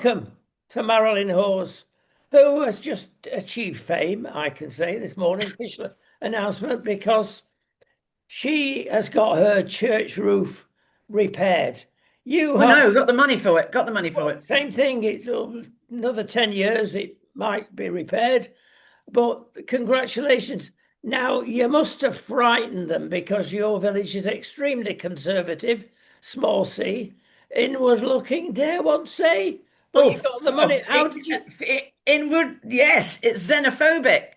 welcome to Marilyn Hawes, who has just achieved fame, I can say, this morning, official announcement, because she has got her church roof repaired. You Well, have no, got the money for it. Got the money for it. same thing. It's another 10 years, it might be repaired. But congratulations. Now, you must have frightened them because your village is extremely conservative, small c, inward looking, dare one say. But you Oh, got the money. How did you inward, yes, it's xenophobic.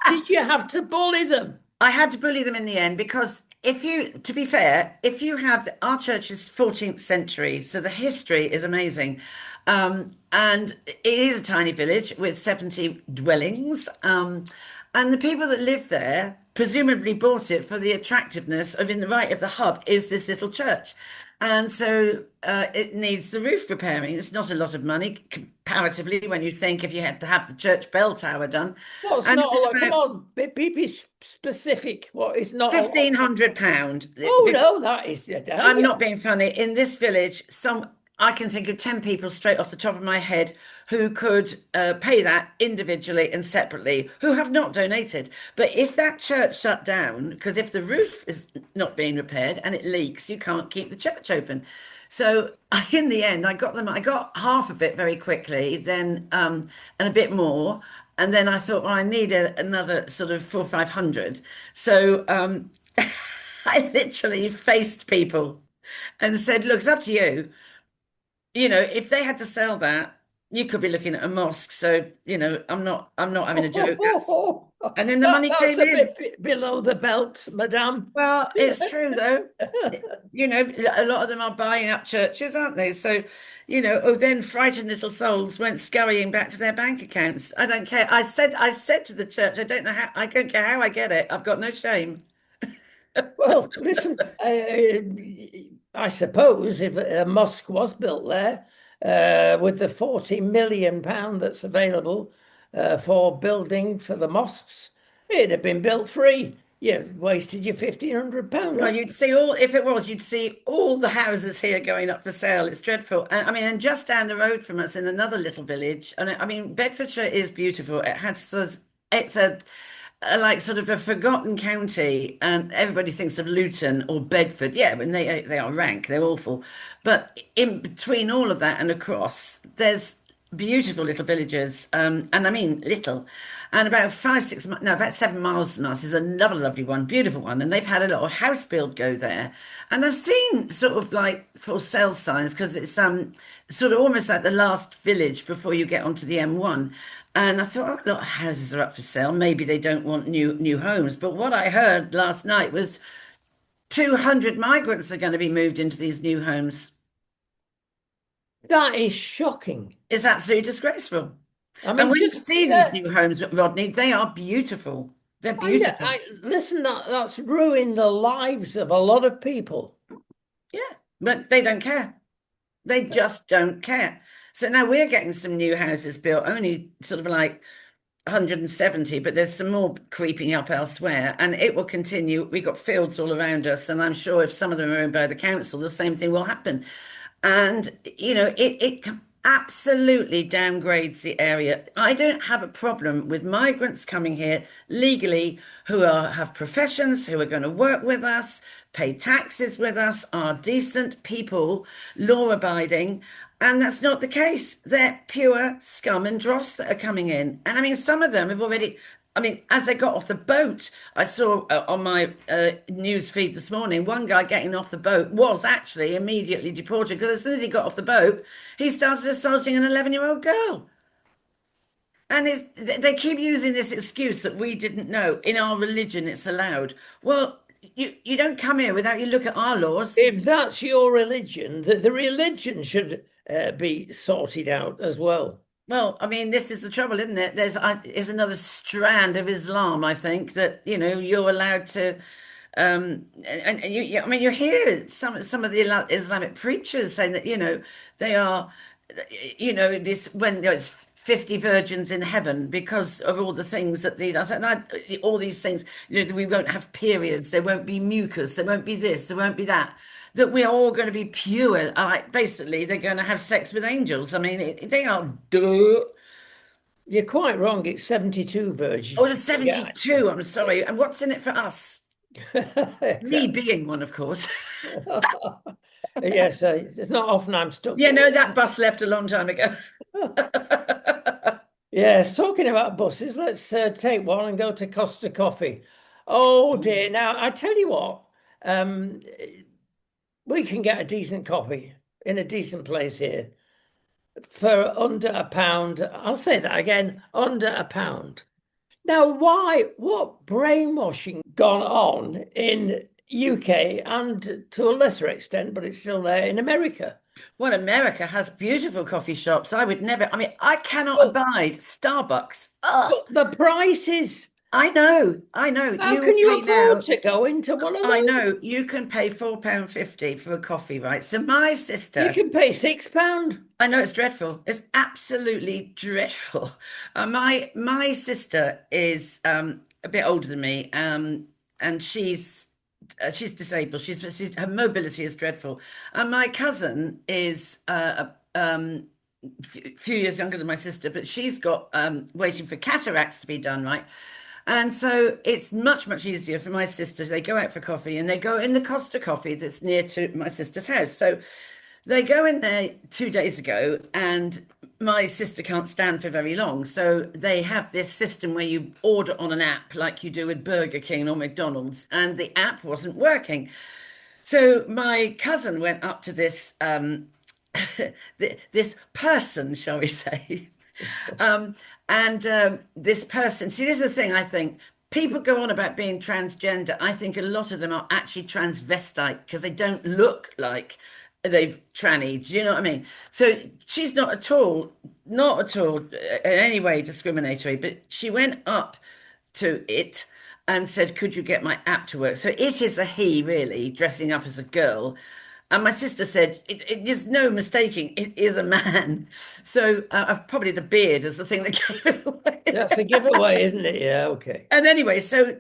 did you have to bully them? I had to bully them in the end because to be fair, if you have our church is 14th century, so the history is amazing. And it is a tiny village with 70 dwellings. And the people that live there presumably bought it for the attractiveness of in the right of the hub is this little church. And so it needs the roof repairing. It's not a lot of money comparatively when you think if you had to have the church bell tower done. Well, it's And not it a was lot. Come about on, be specific. What is not a lot? £1,500. Oh no, that is I'm yeah. not being funny. In this village, I can think of 10 people straight off the top of my head who could pay that individually and separately, who have not donated. But if that church shut down, because if the roof is not being repaired and it leaks, you can't keep the church open. So in the end, I got half of it very quickly, then and a bit more. And then I thought, well, I need another sort of 400 or 500. So I literally faced people and said, look, it's up to you. If they had to sell that, you could be looking at a mosque. So, I'm not having a joke. And then the money That's came a in. bit below the belt, madame. Well, it's true though. A lot of them are buying up churches, aren't they? So, then frightened little souls went scurrying back to their bank accounts. I don't care. I said to the church, I don't care how I get it. I've got no shame. Well, listen, I suppose if a mosque was built there, with the 40 million pound that's available for building for the mosques, it'd have been built free. You wasted your £1,500, Well, haven't you'd see all the houses here going up for sale. It's dreadful. And I mean, and just down the road from us in another little village, and I mean, Bedfordshire is beautiful. It's a like sort of a forgotten county, and everybody thinks of Luton or Bedford. Yeah, and they are rank, they're awful. But in between all of that and across, there's beautiful little villages, and I mean little. And about 5, 6, no, about 7 miles from us is another lovely one, beautiful one. And they've had a lot of house build go there. And I've seen sort of like for sale signs because it's sort of almost like the last village before you get onto the M1. And I thought, oh, a lot of houses are up for sale. Maybe they don't want new homes. But what I heard last night was 200 migrants are going to be moved into these new homes. you? That is shocking. It's absolutely disgraceful. I And mean, when you just see these new homes, Rodney, they are beautiful. They're beautiful. listen, that's ruined the lives of a lot of people. Yeah, but they don't care. They just don't care. So now we're getting some new houses built, only sort of like 170, but there's some more creeping up elsewhere, and it will continue. We've got fields all around us, and I'm sure if some of them are owned by the council, the same thing will happen. And it absolutely downgrades the area. I don't have a problem with migrants coming here legally who have professions, who are going to work with us, pay taxes with us, are decent people, law abiding. And that's not the case. They're pure scum and dross that are coming in. And I mean, some of them have already, I mean, as they got off the boat, I saw on my news feed this morning, one guy getting off the boat was actually immediately deported because as soon as he got off the boat, he started assaulting an 11-year-old girl. And they keep using this excuse that we didn't know. In our religion, it's allowed. Well, you don't come here without you look at our laws. If that's your religion, the religion should be sorted out as well. Well, I mean, this is the trouble, isn't it? There's another strand of Islam, I think, that you're allowed to, I mean, you hear some of the Islamic preachers saying that they are, this when it's 50 virgins in heaven because of all the things that all these things, we won't have periods, there won't be mucus, there won't be this, there won't be that. that we're all going to be pure. Basically, they're going to have sex with angels. I mean, they are. Duh. You're quite wrong. It's 72 Oh, virgins. the Yeah. 72. I'm sorry. And what's in it for us? Me Exactly. being one, of course. Yes, it's not often I'm stuck. Yeah, no, that bus left a long time ago. Yes, talking about buses, let's take one and go to Costa Coffee. Oh dear. Now, I tell you what, um, we can get a decent coffee in a decent place here for under a pound. I'll say that again, under a pound. Now, why, what brainwashing gone on in UK and to a lesser extent, but it's still there in America? Well, America has beautiful coffee shops. I would never, I mean, I cannot But, abide Starbucks. Ugh. but the prices, I know, I know. how You will can you pay afford now. to go into one of I those? know you can pay £4.50 for a coffee, right? So my You sister, can pay £6. I know it's dreadful. It's absolutely dreadful. My sister is a bit older than me, and she's disabled. Her mobility is dreadful, and my cousin is few years younger than my sister, but she's got waiting for cataracts to be done, right? And so it's much easier for my sister. They go out for coffee and they go in the Costa Coffee that's near to my sister's house. So they go in there 2 days ago, and my sister can't stand for very long. So they have this system where you order on an app like you do with Burger King or McDonald's, and the app wasn't working. So my cousin went up to this this person, shall we say, um, and this person. See, this is the thing. I think people go on about being transgender. I think a lot of them are actually transvestite because they don't look like they've trannied. Do you know what I mean? So she's not at all in any way discriminatory. But she went up to it and said, "Could you get my app to work?" So it is a he, really, dressing up as a girl. And my sister said, it is no mistaking, it is a man. So probably the beard is the thing that gave it away. That's a giveaway, isn't it? Yeah, okay. And anyway, so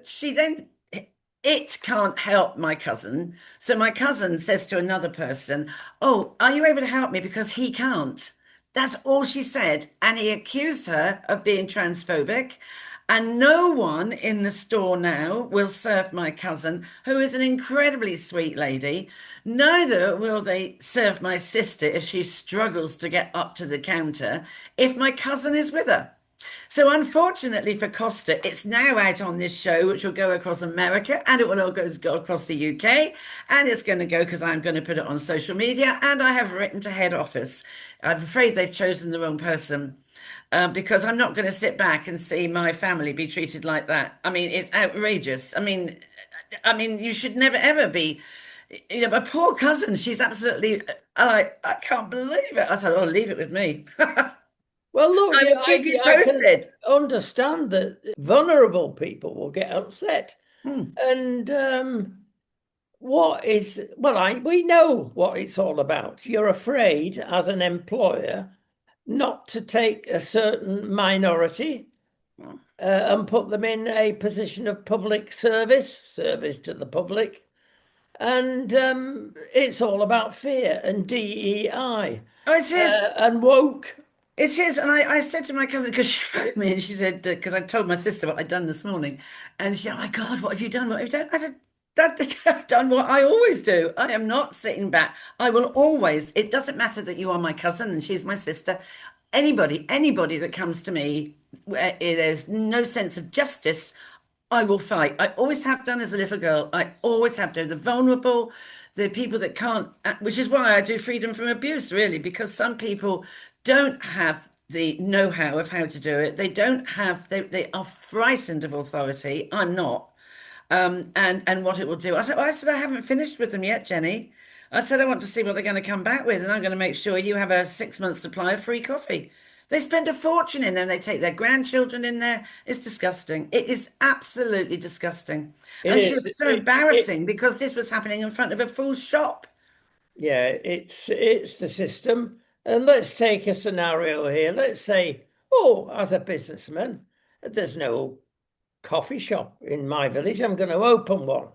it can't help my cousin. So my cousin says to another person, "Oh, are you able to help me? Because he can't." That's all she said. And he accused her of being transphobic. And no one in the store now will serve my cousin, who is an incredibly sweet lady. Neither will they serve my sister if she struggles to get up to the counter if my cousin is with her. So unfortunately for Costa, it's now out on this show, which will go across America and it will all go across the UK. And it's going to go because I'm going to put it on social media. And I have written to head office. I'm afraid they've chosen the wrong person. Because I'm not going to sit back and see my family be treated like that. I mean, it's outrageous. I mean, you should never ever be. My poor cousin, she's absolutely. I can't believe it. I said, "Oh, leave it with me." Well, look, I yeah, will keep you I can posted. understand that vulnerable people will get upset. Hmm. And we know what it's all about. You're afraid as an employer not to take a certain minority and put them in a position of public service to the public. And it's all about fear and DEI Oh, it is. and woke. It is, and I said to my cousin because she phoned me and she said because I told my sister what I'd done this morning, and she, "Oh my God, what have you done? What have you done?" I said, I've done what I always do. I am not sitting back. I will always. It doesn't matter that you are my cousin and she's my sister. Anybody that comes to me where there's no sense of justice, I will fight. I always have done as a little girl. I always have done. The vulnerable, the people that can't, which is why I do freedom from abuse, really, because some people don't have the know-how of how to do it. They don't have, they are frightened of authority. I'm not. And what it will do. I said, I haven't finished with them yet, Jenny. I said, I want to see what they're going to come back with, and I'm going to make sure you have a 6 month supply of free coffee. They spend a fortune in there. They take their grandchildren in there. It's disgusting. It is absolutely disgusting. It And she is. was so embarrassing because this was happening in front of a full shop. Yeah, it's the system. And let's take a scenario here. Let's say, oh, as a businessman, there's no coffee shop in my village. I'm going to open one.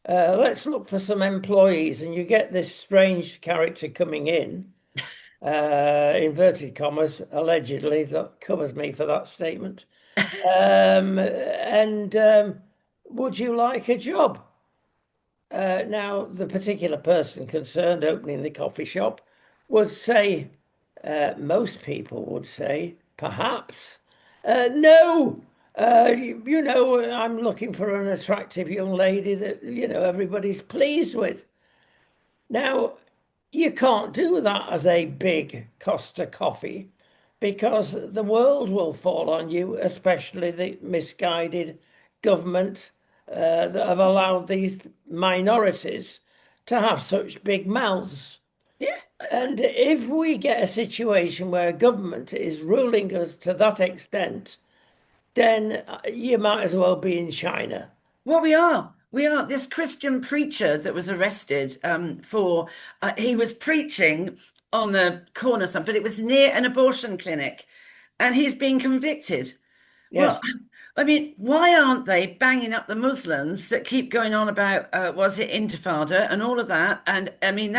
let's look for some employees, and you get this strange character coming in, inverted commas, allegedly, that covers me for that statement. And would you like a job? Now, the particular person concerned opening the coffee shop would say, most people would say, perhaps, no. I'm looking for an attractive young lady that, everybody's pleased with. Now, you can't do that as a big Costa coffee because the world will fall on you, especially the misguided government that have allowed these minorities to have such big mouths. Yeah. And if we get a situation where government is ruling us to that extent, then you might as well be in China. Well, we are. We are. This Christian preacher that was arrested he was preaching on the corner, but it was near an abortion clinic, and he's being convicted. Yes. Well, I mean, why aren't they banging up the Muslims that keep going on about, was it Intifada and all of that? And I mean,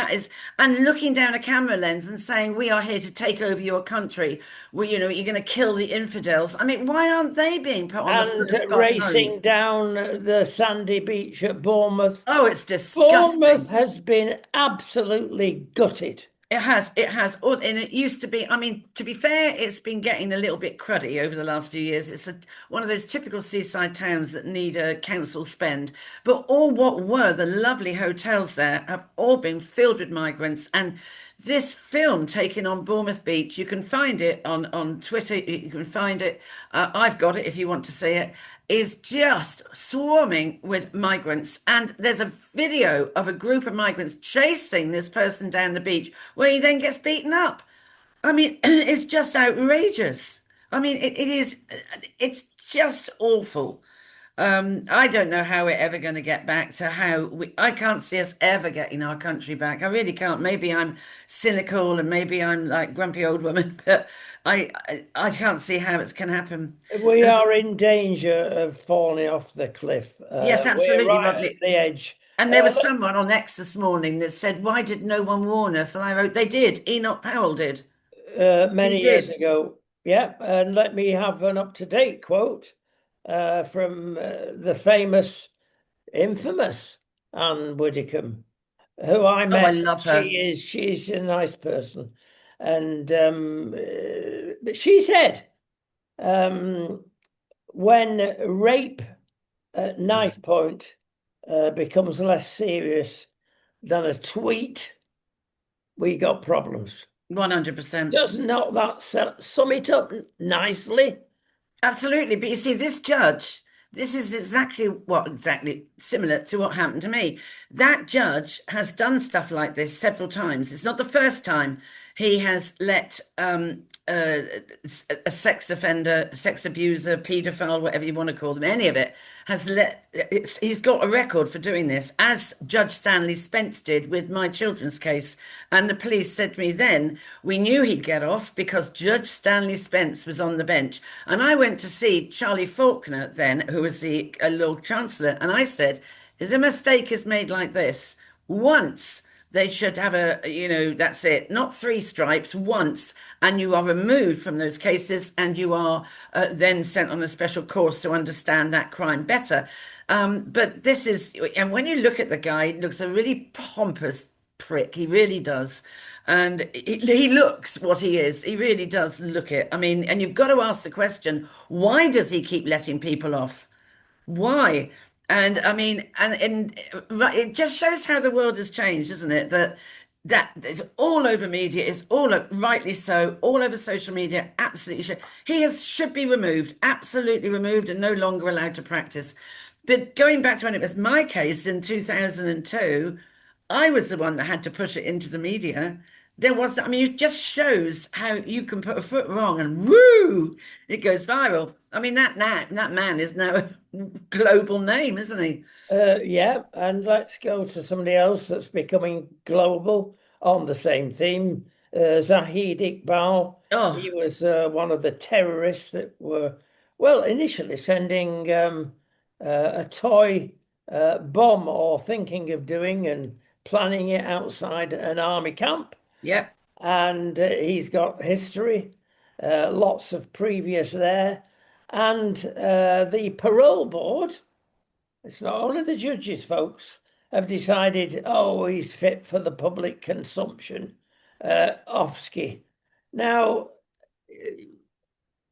and looking down a camera lens and saying, we are here to take over your country. You're going to kill the infidels. I mean, why aren't they being put on the And first bus home? racing down the sandy beach at Bournemouth. Oh, it's Bournemouth disgusting. has been absolutely gutted. It has. And it used to be, I mean, to be fair, it's been getting a little bit cruddy over the last few years. One of those typical seaside towns that need a council spend. But all what were the lovely hotels there have all been filled with migrants. And this film taken on Bournemouth Beach, you can find it on Twitter. You can find it. I've got it if you want to see it. Is just swarming with migrants. And there's a video of a group of migrants chasing this person down the beach where he then gets beaten up. I mean, it's just outrageous. I mean, it's just awful. I don't know how we're ever going to get back to I can't see us ever getting our country back. I really can't. Maybe I'm cynical and maybe I'm like grumpy old woman, but I can't see how it's going to happen. We are in danger of falling off the cliff. Yes, We're absolutely, right at Rodney. the edge. And there was someone on X this morning that said, "Why did no one warn us?" And I wrote, "They did. Enoch Powell did. He Many years did." ago. Yeah, and let me have an up-to-date quote from the famous, infamous Anne Widdecombe, who I Oh, I met. love her. She's a nice person, and she said, um, when rape at knife point becomes less serious than a tweet, we got problems. 100%. Does not that sum it up nicely? Absolutely. But you see, this judge, this is exactly similar to what happened to me. That judge has done stuff like this several times. It's not the first time he has let a sex offender, sex abuser, paedophile, whatever you want to call them, any of it, he's got a record for doing this, as Judge Stanley Spence did with my children's case. And the police said to me then, we knew he'd get off because Judge Stanley Spence was on the bench. And I went to see Charlie Faulkner then, who was the Lord Chancellor, and I said, if a mistake is made like this once, they should have that's it, not three stripes, once, and you are removed from those cases and you are then sent on a special course to understand that crime better. But and when you look at the guy, he looks a really pompous prick. He really does. And he looks what he is. He really does look it. I mean, and you've got to ask the question, why does he keep letting people off? Why? And I mean, right, it just shows how the world has changed, isn't it? That it's all over media, it's rightly so, all over social media. Absolutely, should be removed, absolutely removed, and no longer allowed to practice. But going back to when it was my case in 2002, I was the one that had to push it into the media. I mean, it just shows how you can put a foot wrong and woo, it goes viral. I mean, that man is now a global name, isn't he? Yeah, and let's go to somebody else that's becoming global on the same theme. Zahid Iqbal. He Oh, was one of the terrorists that were, well, initially sending a toy bomb or thinking of doing and planning it outside an army camp. Yep. And he's got history, lots of previous there. And the parole board, it's not only the judges, folks, have decided, oh, he's fit for the public consumption, Ofsky. Now,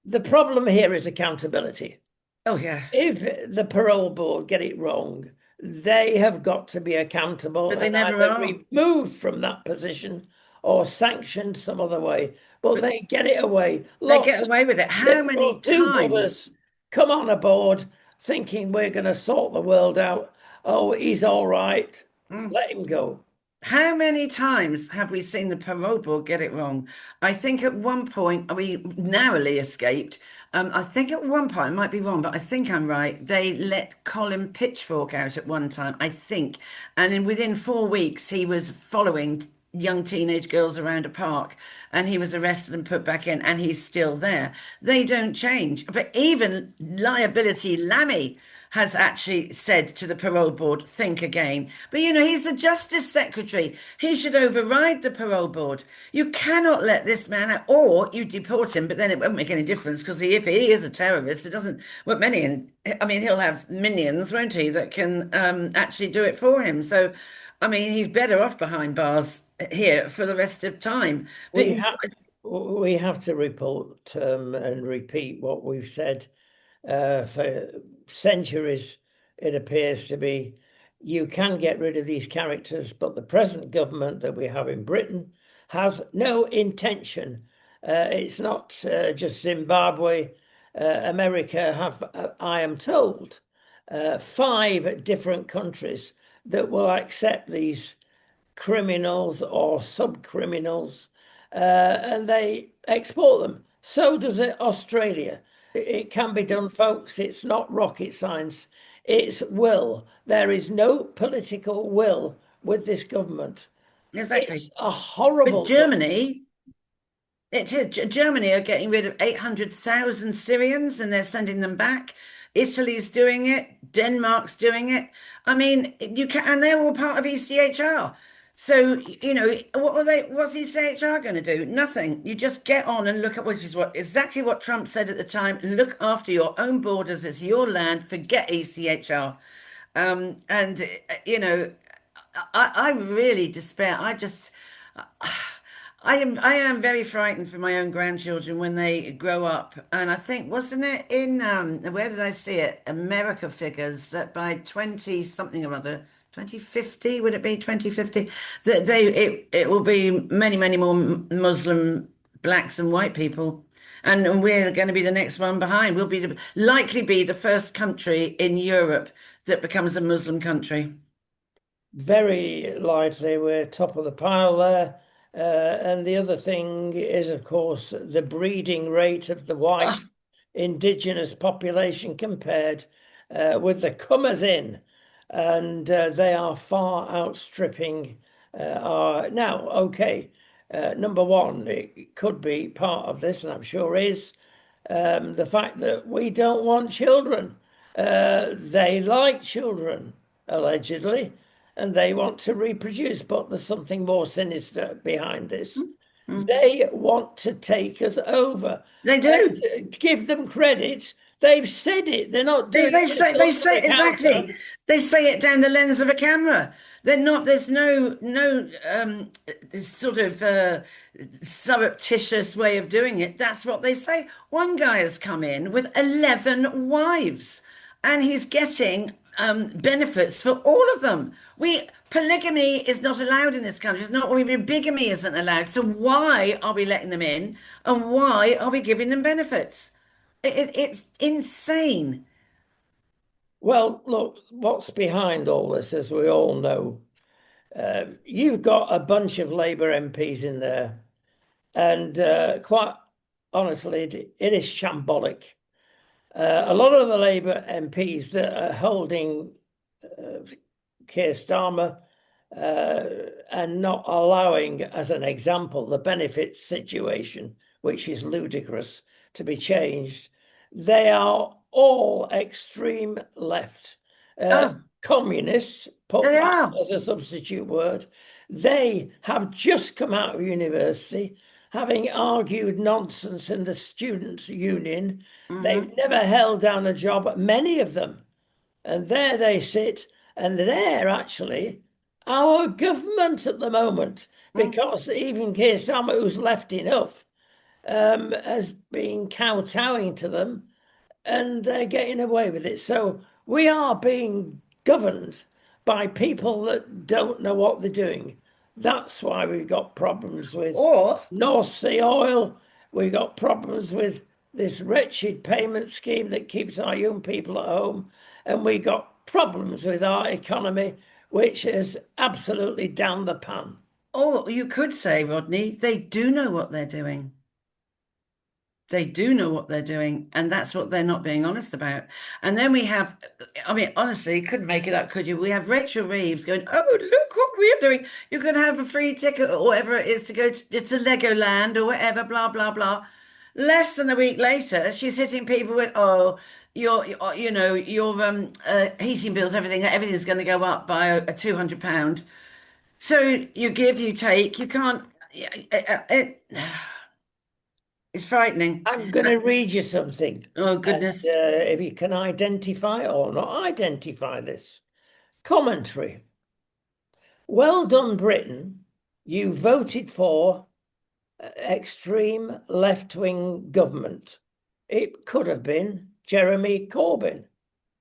the problem here is accountability. Oh, yeah. If the parole board get it wrong, they have got to be accountable But they and never either are. removed from that position or sanctioned some other way. But But they get it away. they Lots get of away with it. How many liberal times? do-gooders come on aboard thinking we're going to sort the world out. Oh, he's all right. Mm. Let him go. How many times have we seen the parole board get it wrong? I think at one point we narrowly escaped. I think at one point, I might be wrong, but I think I'm right. They let Colin Pitchfork out at one time, I think. And within 4 weeks, he was following young teenage girls around a park and he was arrested and put back in, and he's still there. They don't change. But even liability Lammy has actually said to the parole board, think again. But he's the Justice Secretary. He should override the parole board. You cannot let this man out, or you deport him, but then it won't make any difference because if he is a terrorist, it doesn't work many. I mean, he'll have minions, won't he, that can actually do it for him. So, I mean, he's better off behind bars here for the rest of time. But We have we have to report and repeat what we've said for centuries. It appears to be you can get rid of these characters, but the present government that we have in Britain has no intention. It's not just Zimbabwe. America have, I am told, 5 different countries that will accept these criminals or sub-criminals, and they export them. So does it Australia. It can be done, folks. It's not rocket science. It's will. There is no political will with this government. exactly. It's a But horrible government. Germany are getting rid of 800,000 Syrians and they're sending them back. Italy's doing it. Denmark's doing it. I mean, you can, and they're all part of ECHR. So, what's ECHR going to do? Nothing. You just get on and look at which is exactly what Trump said at the time. Look after your own borders. It's your land. Forget ECHR. And I really despair. I am very frightened for my own grandchildren when they grow up. And I think, wasn't it in where did I see it? America figures that by 20 something or other, 2050, would it be 2050? That it will be many, many more Muslim blacks and white people. And we're going to be the next one behind. We'll likely be the first country in Europe that becomes a Muslim country. Very likely we're top of the pile there. And the other thing is, of course, the breeding rate of the white Oh, indigenous population compared with the comers in. And they are far outstripping our. Now, okay, number one, it could be part of this, and I'm sure is, the fact that we don't want children. They like children, allegedly, and they want to reproduce, but there's something more sinister behind this. mm. They want to take us over. They do. Give them credit. They've said it. They're not They, doing they this say they under say the counter. exactly. They say it down the lens of a camera. They're not. There's no sort of surreptitious way of doing it. That's what they say. One guy has come in with 11 wives, and he's getting benefits for all of them. We polygamy is not allowed in this country. It's not. Bigamy isn't allowed. So why are we letting them in, and why are we giving them benefits? It's insane. Well, look, what's behind all this, as we all know, you've got a bunch of Labour MPs in there, and quite honestly, it is shambolic. A lot of the Labour MPs that are holding Keir Starmer and not allowing, as an example, the benefits situation, which is ludicrous, to be changed, they are all extreme left. Oh. communists, put They that are. as a substitute word. They have just come out of university, having argued nonsense in the students' union. They've Hmm. never held down a job, many of them. And there they sit, and they're actually our government at the moment, Mm. because even Keir Starmer, who's left enough, has been kowtowing to them, and they're getting away with it. So we are being governed by people that don't know what they're doing. That's why we've got problems with Or North Sea oil. We've got problems with this wretched payment scheme that keeps our young people at home. And we got problems with our economy, which is absolutely down the pan. or you could say, Rodney, they do know what they're doing. They do know what they're doing, and that's what they're not being honest about. And then we have, I mean, honestly, you couldn't make it up, could you? We have Rachel Reeves going, "Oh, look what we're doing. You can have a free ticket or whatever it is to go to, it's a Legoland or whatever, blah, blah, blah." Less than a week later, she's hitting people with, "Oh, your heating bills, everything's going to go up by a £200." So you give, you take, you can't, it's frightening. I'm going to read you something. Oh, And goodness. if you can identify or not identify this commentary. Well done, Britain. You voted for extreme left-wing government. It could have been Jeremy Corbyn,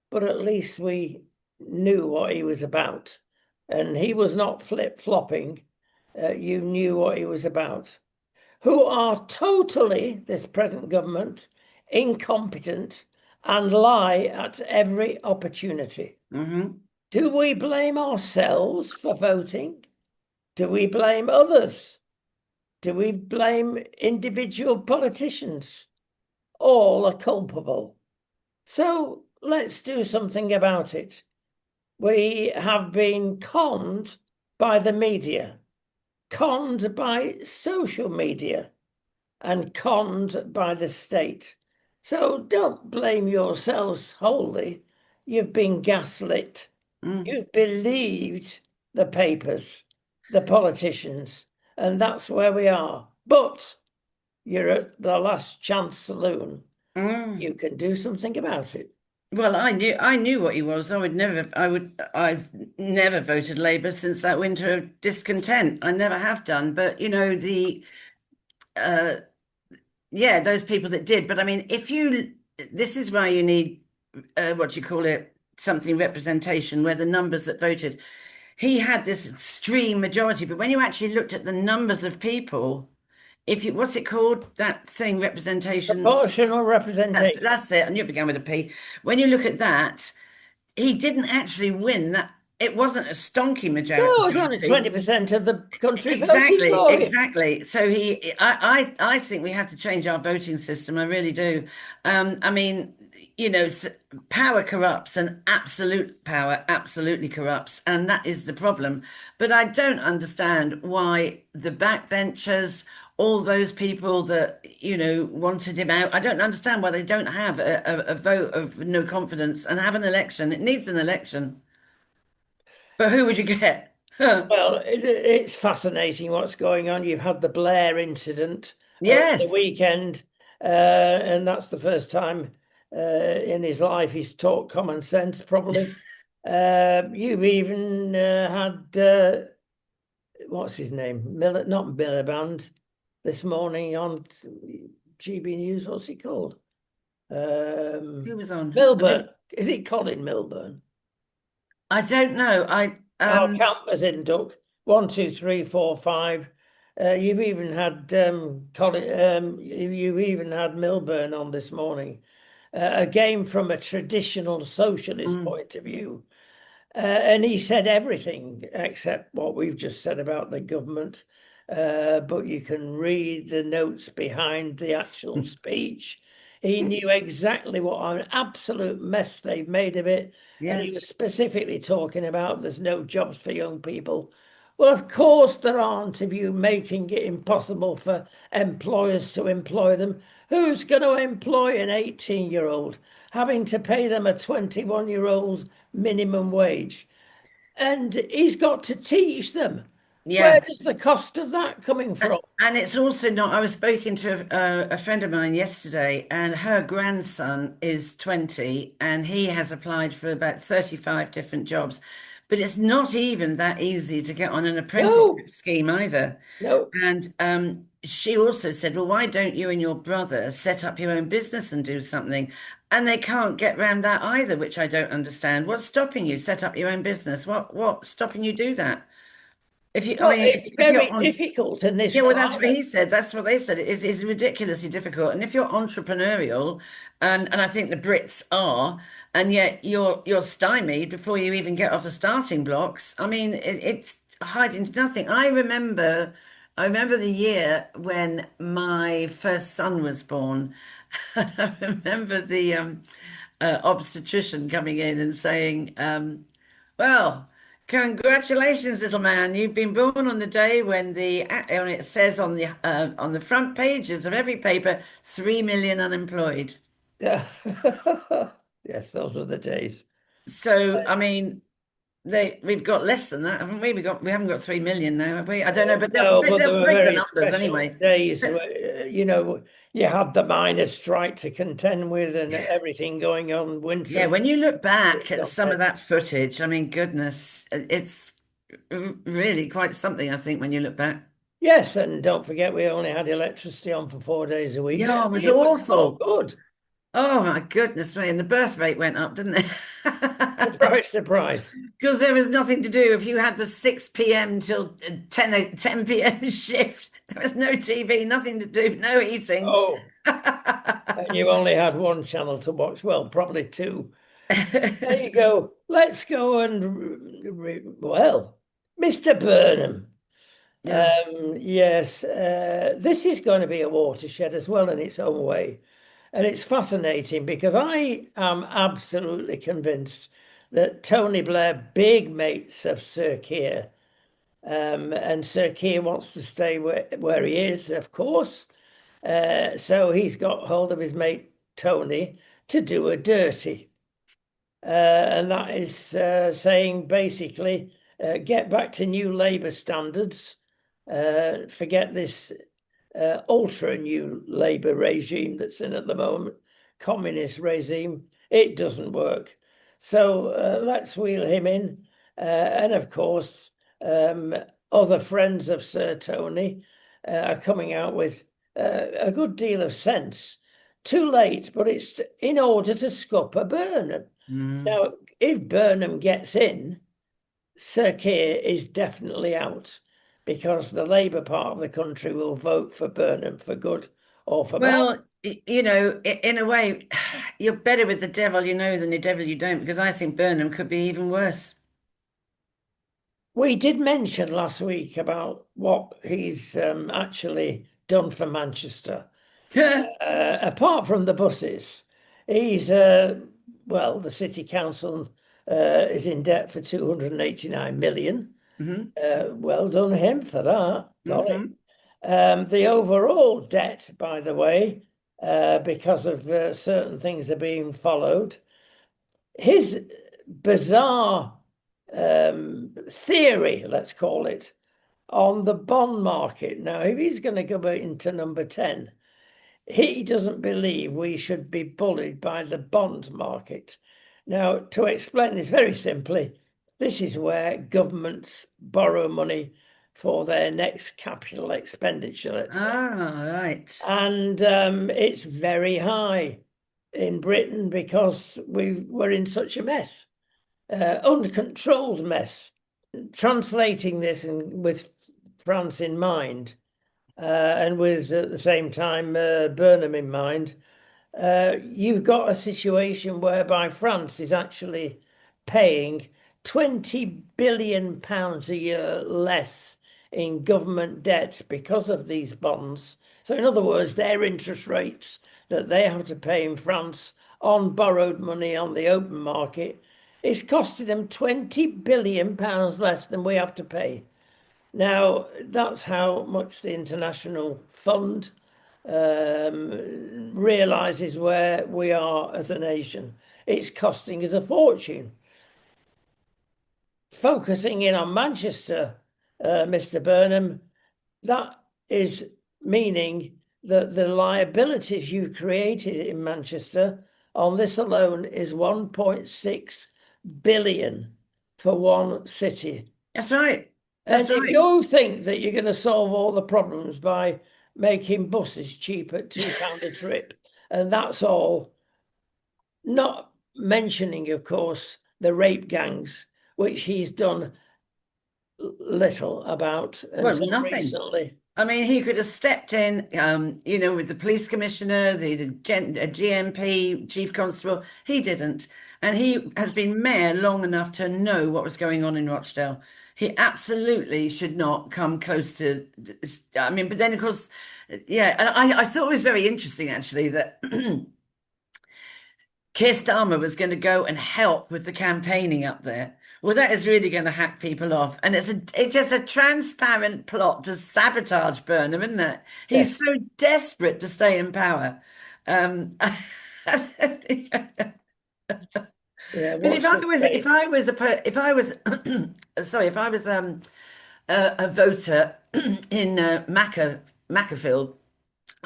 but at least we knew what he was about. And he was not flip-flopping. You knew what he was about. Who are totally, this present government, incompetent and lie at every opportunity. Hmm. Do we blame ourselves for voting? Do we blame others? Do we blame individual politicians? All are culpable. So let's do something about it. We have been conned by the media, conned by social media, and conned by the state. So don't blame yourselves wholly. You've been gaslit. Mm. You've believed the papers, the politicians, and that's where we are. But you're at the last chance saloon. Mm. You can do something about it. Well, I knew what he was. I've never voted Labour since that winter of discontent. I never have done. But uh, yeah, those people that did. But I mean, this is why you need, what do you call it, something representation, where the numbers that voted, he had this extreme majority. But when you actually looked at the numbers of people, what's it called, that thing, representation? Proportional That's representation. that's it. And you began with a P. When you look at that, he didn't actually win that. It wasn't a stonky No, it's only majority. 20% of the country voted Exactly, for him. exactly. So I think we have to change our voting system. I really do. I mean, power corrupts, and absolute power absolutely corrupts, and that is the problem. But I don't understand why the backbenchers, all those people that wanted him out, I don't understand why they don't have a vote of no confidence and have an election. It needs an election. But who would you get? Well, it's fascinating what's going on. You've had the Blair incident over the Yes. weekend, and that's the first time in his life he's taught common sense, probably. You've even had what's his name? Not Miliband, this morning on GB News. What's he called? Who was on? I Milburn. didn't. Is it Colin Milburn? I don't know. Our campers in Duck. One, two, three, four, five. You've even had Colin. You've even had Milburn on this morning. Again, from a traditional socialist mm, point of view, and he said everything except what we've just said about the government. But you can read the notes behind the actual speech. He knew exactly what an absolute mess they've made of it. And yeah. he was specifically talking about there's no jobs for young people. Well, of course there aren't if you making it impossible for employers to employ them. Who's going to employ an 18-year-old? having to pay them a 21-year-old minimum wage. And he's got to teach them. Where Yeah. does the cost of that coming from? And it's also not, I was speaking to a friend of mine yesterday, and her grandson is 20 and he has applied for about 35 different jobs. But it's not even that easy to get on an No, apprenticeship scheme either. no. And she also said, well, why don't you and your brother set up your own business and do something? And they can't get around that either, which I don't understand. What's stopping you set up your own business? What's stopping you do that? If you, I Well, mean, it's if you're very on, difficult in this yeah, well, that's what climate. he said. That's what they said. It's ridiculously difficult. And if you're entrepreneurial, and I think the Brits are, and yet you're stymied before you even get off the starting blocks. I mean, it's hiding to nothing. I remember the year when my first son was born. I remember the obstetrician coming in and saying, well, congratulations, little man. You've been born on the day when it says on the front pages of every paper, 3 million unemployed. Yeah. Yes, those were the days. So, I mean, we've got less than that, haven't we? We haven't got 3 million now, have we? I don't know, but No, but there they'll were frig the very numbers special anyway. days where, you had the miners' strike to contend with and everything going on, Yeah, wintry when you look back at some of content. that footage, I mean, goodness, it's really quite something, I think, when you look back. Yes, and don't forget we only had electricity on for 4 days a week. Yeah, it was It was no awful. good. Oh my goodness me. And the birth rate went up, didn't it? Surprise, surprise. Because there was nothing to do. If you had the 6 p.m. till 10 p.m. shift, there was no TV, nothing to do, no eating. Oh, and you only had one channel to watch. Well, probably two. There you go. Let's go and well, Mr. Burnham. Yeah. Yes, this is going to be a watershed as well in its own way. And it's fascinating because I am absolutely convinced that Tony Blair, big mates of Sir Keir, and Sir Keir wants to stay where he is, of course. So he's got hold of his mate Tony to do a dirty. And that is saying basically get back to new Labour standards, forget this ultra new Labour regime that's in at the moment, communist regime. It doesn't work. So let's wheel him in. And of course, um, other friends of Sir Tony are coming out with a good deal of sense. Too late, but it's in order to scupper Burnham. Mm. Now, if Burnham gets in, Sir Keir is definitely out because the Labour part of the country will vote for Burnham for good or for bad. Well, in a way, you're better with the devil you know than the devil you don't, because I think Burnham could be even worse. We did mention last week about what he's actually done for Manchester. Apart from the buses, he's well, the city council is in debt for 289 million. Hmm. Well done him for that. Got it. Hmm. The overall debt, by the way, because of certain things are being followed, his bizarre theory, let's call it, on the bond market. Now, if he's going to go into number 10, he doesn't believe we should be bullied by the bond market. Now, to explain this very simply, this is where governments borrow money for their next capital expenditure, let's say. Ah, right. And it's very high in Britain because we were in such a mess, uncontrolled mess. Translating this with France in mind, and with at the same time Burnham in mind, you've got a situation whereby France is actually paying 20 billion pounds a year less in government debt because of these bonds. So, in other words, their interest rates that they have to pay in France on borrowed money on the open market is costing them 20 billion pounds less than we have to pay. Now, that's how much the International Fund realizes where we are as a nation. It's costing us a fortune. Focusing in on Manchester, Mr. Burnham, that is meaning that the liabilities you created in Manchester on this alone is 1.6 billion for one city. That's right. And That's if right. you think that you're going to solve all the problems by making buses cheap at £2 a trip, and that's all, not mentioning, of course, the rape gangs, which he's done little about Well, until nothing. recently. I mean, he could have stepped in, with the police commissioner, the GMP, chief constable. He didn't. And he has been mayor long enough to know what was going on in Rochdale. He absolutely should not come close to, I mean, but then, of course, yeah, and I thought it was very interesting, actually, that Keir Starmer was going to go and help with the campaigning up there. Well, that is really going to hack people off. And it's just a transparent plot to sabotage Burnham, isn't it? Yes. He's so desperate to stay in power. But Yeah, if what's I the was, if say? I was if I was, sorry, if I was a voter in Macclesfield,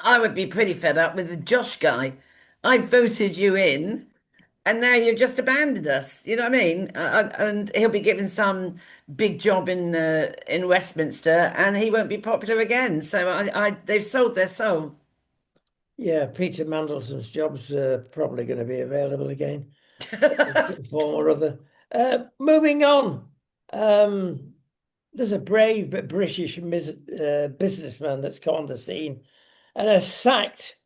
I would be pretty fed up with the Josh guy. I voted you in, and now you've just abandoned us. You know what I mean? And he'll be given some big job in Westminster, and he won't be popular again. So they've sold their soul. Yeah, Peter Mandelson's job's probably going to be available again in some form or other. Moving on, um, there's a brave but British businessman that's come on the scene and has sacked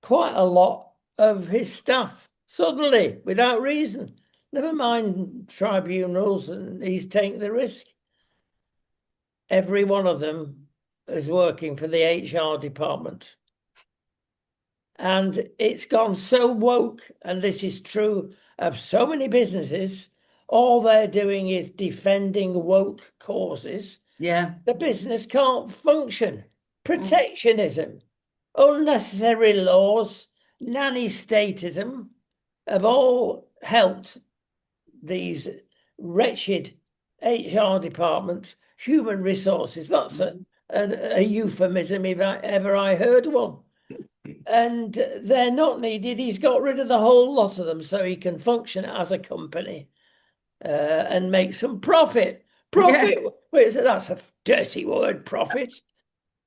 quite a lot of his staff suddenly without reason. Never mind tribunals, and he's taking the risk. Every one of them is working for the HR department. And it's gone so woke, and this is true of so many businesses. All they're doing is defending woke causes. Yeah. The business can't function. Protectionism, unnecessary laws, nanny statism have all helped these wretched HR departments, human resources. That's a euphemism if ever I heard one. And they're not needed. He's got rid of the whole lot of them so he can function as a company and make some profit. Yeah. Profit, wait, that's a dirty word, profit.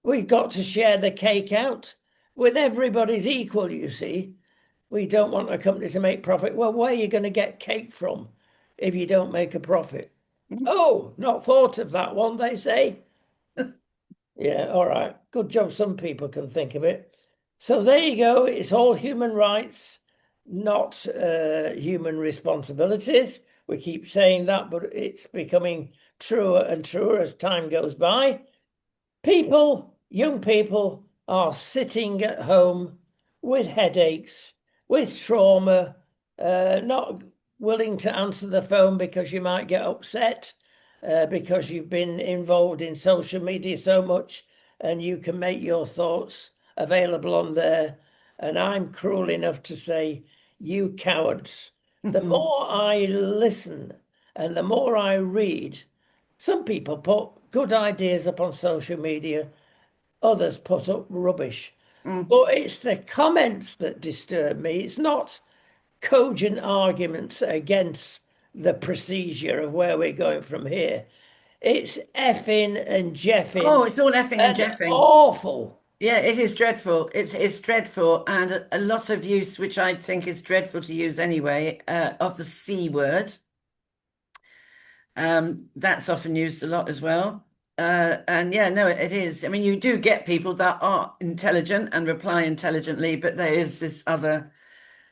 We've got to share the cake out when everybody's equal, you see. We don't want a company to make profit. Well, where are you going to get cake from if you don't make a profit? Oh, not thought of that one, they say. Yeah, all right. Good job. Some people can think of it. So there you go. It's all human rights, not human responsibilities. We keep saying that, but it's becoming truer and truer as time goes by. People, young people, are sitting at home with headaches, with trauma, not willing to answer the phone because you might get upset, because you've been involved in social media so much and you can make your thoughts available on there. And I'm cruel enough to say, you cowards. The more I listen and the more I read, some people put good ideas up on social media, others put up rubbish. Mm. But it's the comments that disturb me. It's not cogent arguments against the procedure of where we're going from here. It's effing and Oh, jeffing it's all effing and and jeffing. awful. Yeah, it is dreadful. It's dreadful, and a lot of use, which I think is dreadful to use anyway, of the C word. That's often used a lot as well. And yeah, no, it is. I mean, you do get people that are intelligent and reply intelligently, but there is this other.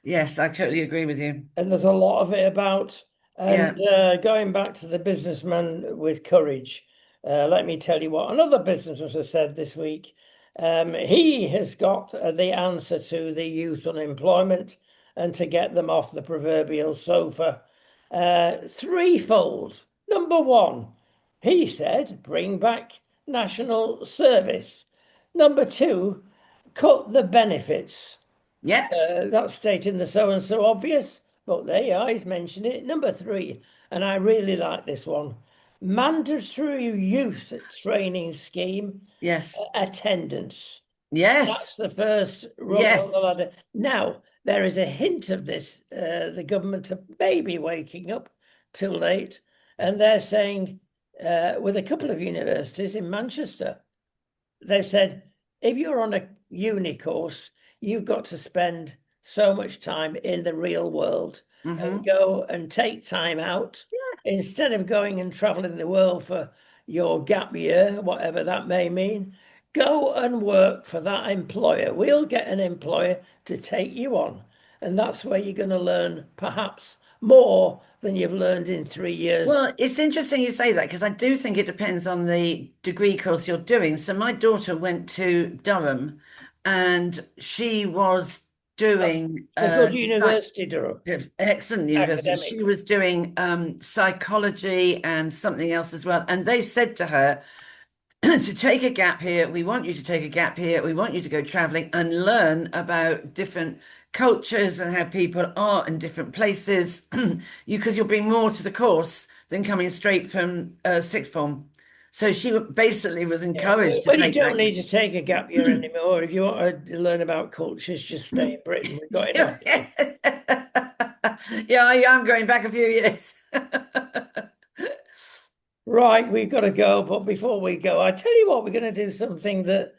Yes, I totally agree with you. And there's a lot of it about. And Yeah. going back to the businessman with courage, let me tell you what another businessman has said this week. He has got the answer to the youth unemployment and to get them off the proverbial sofa threefold. Number one, he said, bring back national service. Number two, cut the benefits. Yes. That's stating the so and so obvious, but there you are, he's mentioned it. Number three, and I really like this one, mandatory youth training scheme Yes. attendance. Yes. That's the first rung on the Yes. ladder. Now, there is a hint of this. The government are maybe waking up too late, and they're saying, with a couple of universities in Manchester, they've said if you're on a uni course, you've got to spend so much time in the real world and Hmm. go and take time out instead of going and traveling the world for your gap year, whatever that may mean. Go and work for that employer. We'll get an employer to take you on. And that's where you're going to learn perhaps more than you've learned in 3 years. Well, it's interesting you say that because I do think it depends on the degree course you're doing. So my daughter went to Durham and she was That's doing a good university, Durham, excellent university. She academically. was doing psychology and something else as well. And they said to her, to take a gap here. We want you to take a gap here. We want you to go traveling and learn about different cultures and how people are in different places. Because you'll bring more to the course than coming straight from sixth form. So she basically was Yeah, encouraged to well, you take don't that. need to take a gap year anymore. If you want to learn about cultures, just stay in Britain. We've got enough to do. Yeah, I am going back a few years. Right, we've got to go. But before we go, I tell you what, we're going to do something that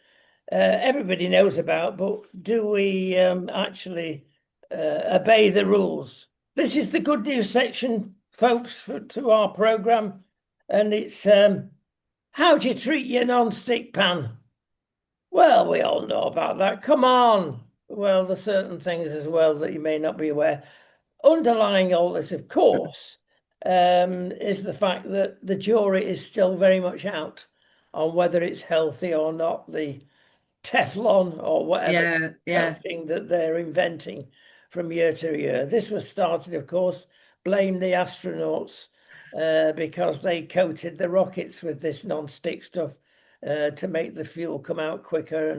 everybody knows about, but do we actually obey the rules? This is the good news section, folks, to our program, and it's how do you treat your non-stick pan? Well, we all know about that. Come on. Well, there's certain things as well that you may not be aware. Underlying all this, of course, is the fact that the jury is still very much out on whether it's healthy or not. The Teflon or whatever Yeah, yeah. coating that they're inventing from year to year. This was started, of course, blame the astronauts because they coated the rockets with this non-stick stuff to make the fuel come out quicker.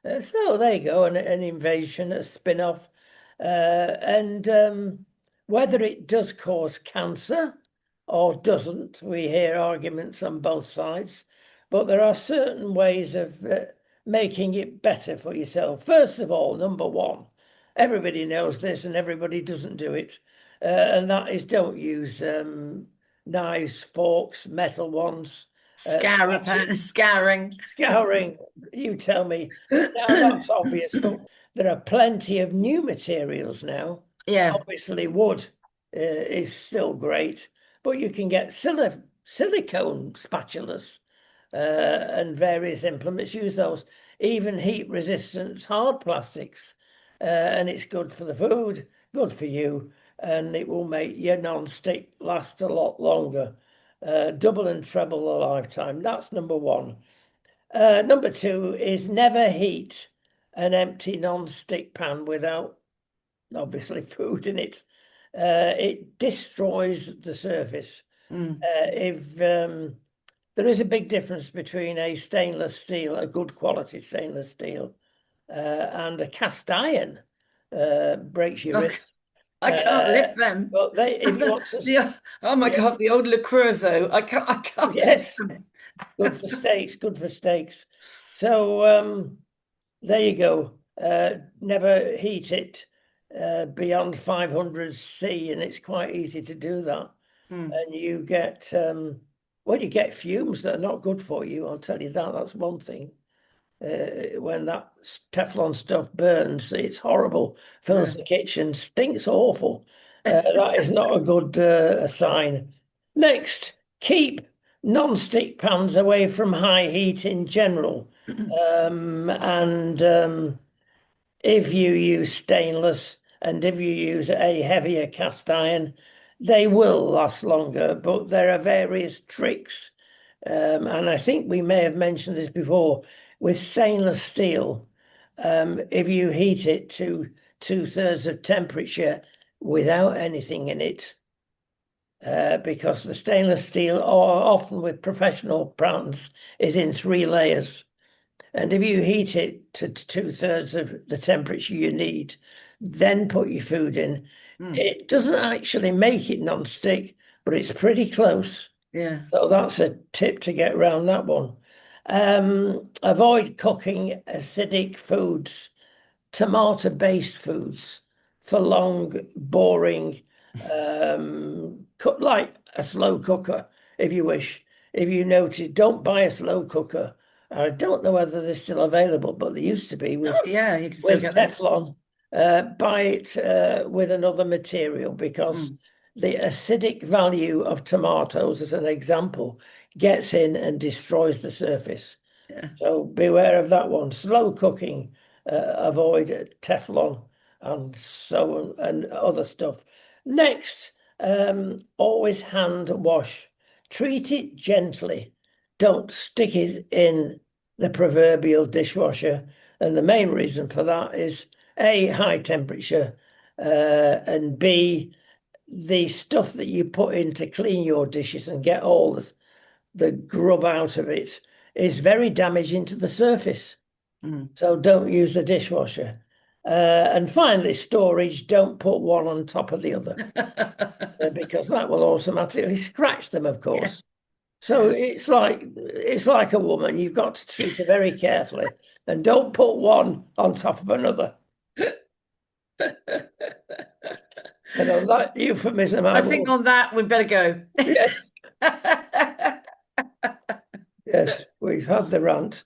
And so there you go, an invasion, a spin-off. And whether it does cause cancer or doesn't, we hear arguments on both sides. But there are certain ways of making it better for yourself. First of all, number one, everybody knows this and everybody doesn't do it. And that is don't use knives, forks, metal ones, Scouring. scouring. You tell me. Now that's obvious, but there are plenty of new materials now. Yeah. Obviously, wood is still great, but you can get silicone spatulas and various implements use those, even heat resistant hard plastics. And it's good for the food, good for you, and it will make your non-stick last a lot longer. Double and treble a lifetime. That's number one. Number two is never heat an empty non-stick pan without obviously food in it. It destroys the surface. Mm. If there is a big difference between a stainless steel, a good quality stainless steel, and a cast iron. Breaks your Oh, wrist. I can't Uh, lift them. but if you want to, Oh my yeah, God, the old Le Creusot. I can't lift yes, them. good for steaks, good for steaks. So there you go. Never heat it beyond 500 C, and it's quite easy to do that. Mm. And you get well, you get fumes that are not good for you. I'll tell you that. That's one thing. When that Teflon stuff burns, it's horrible. Fills Yeah. the kitchen, stinks awful. That is not a good sign. Next, keep non-stick pans away from high heat in general. And if you use stainless and if you use a heavier cast iron, they will last longer, but there are various tricks. And I think we may have mentioned this before with stainless steel. If you heat it to 2/3 of temperature without anything in it, because the stainless steel, or often with professional brands, is in 3 layers. And if you heat it to 2/3 of the temperature you need, then put your food in, Mm. it doesn't actually make it non-stick, but it's pretty close. Yeah. So that's a tip to get around that one. Avoid cooking acidic foods, tomato-based foods for long, boring, cook like a slow cooker, if you wish. If you notice, don't buy a slow cooker. I don't know whether they're still available, but they used to be Oh, yeah, you can still with get them. Teflon. Buy it with another material because Mm. the acidic value of tomatoes, as an example, gets in and destroys the surface. Yeah. So beware of that one. Slow cooking, avoid Teflon and so on and other stuff. Next, always hand wash. Treat it gently. Don't stick it in the proverbial dishwasher. And the main reason for that is A, high temperature, and B, the stuff that you put in to clean your dishes and get all the grub out of it is very damaging to the surface. Mm. So don't use the dishwasher. And finally, storage, don't put one on top of the other because that will automatically scratch them, of Yeah. course. So it's like a woman. You've got to treat her very carefully and don't put one on top of another. And on that euphemism, I I think will. on that we better go. Yes, yes, we've had the rant.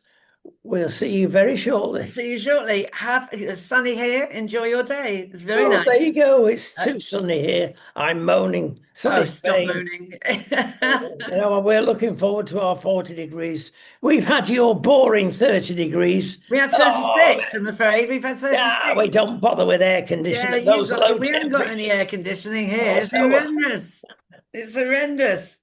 We'll see you very shortly. See you shortly. Have it's sunny here. Enjoy your day. It's very Oh, there nice. you go. It's Uh, too sunny here. I'm moaning. oh, Sunny stop Spain. moaning. We're looking forward to our 40 degrees. We've had your boring 30 degrees. We had Oh, 36, I'm afraid. We've had yeah, we 36. don't bother with air Yeah, conditioning at you've those got, low we haven't got any temperatures. air conditioning here. Oh, It's so horrendous. It's horrendous.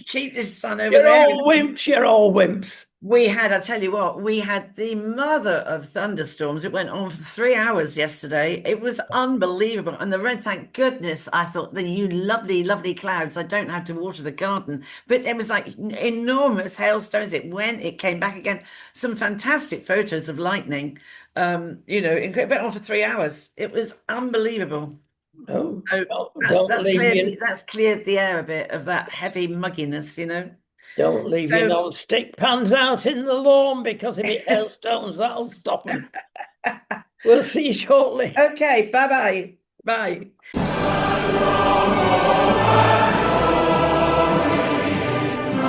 Keep this sun over you're there. all wimps. You're all wimps. We had, I tell you what, we had the mother of thunderstorms. It went on for 3 hours yesterday. It was unbelievable. And the rain, thank goodness, I thought, the you lovely, lovely clouds. I don't have to water the garden. But it was like enormous hailstones. It went, it came back again. Some fantastic photos of lightning. It went on for 3 hours. It was unbelievable. No, So that's don't that's leave cleared your that's cleared the air a bit of that heavy mugginess. don't leave your So non-stick pans out in the lawn because if it hailstones, that'll stop them. We'll see you shortly. okay, bye bye. Bye.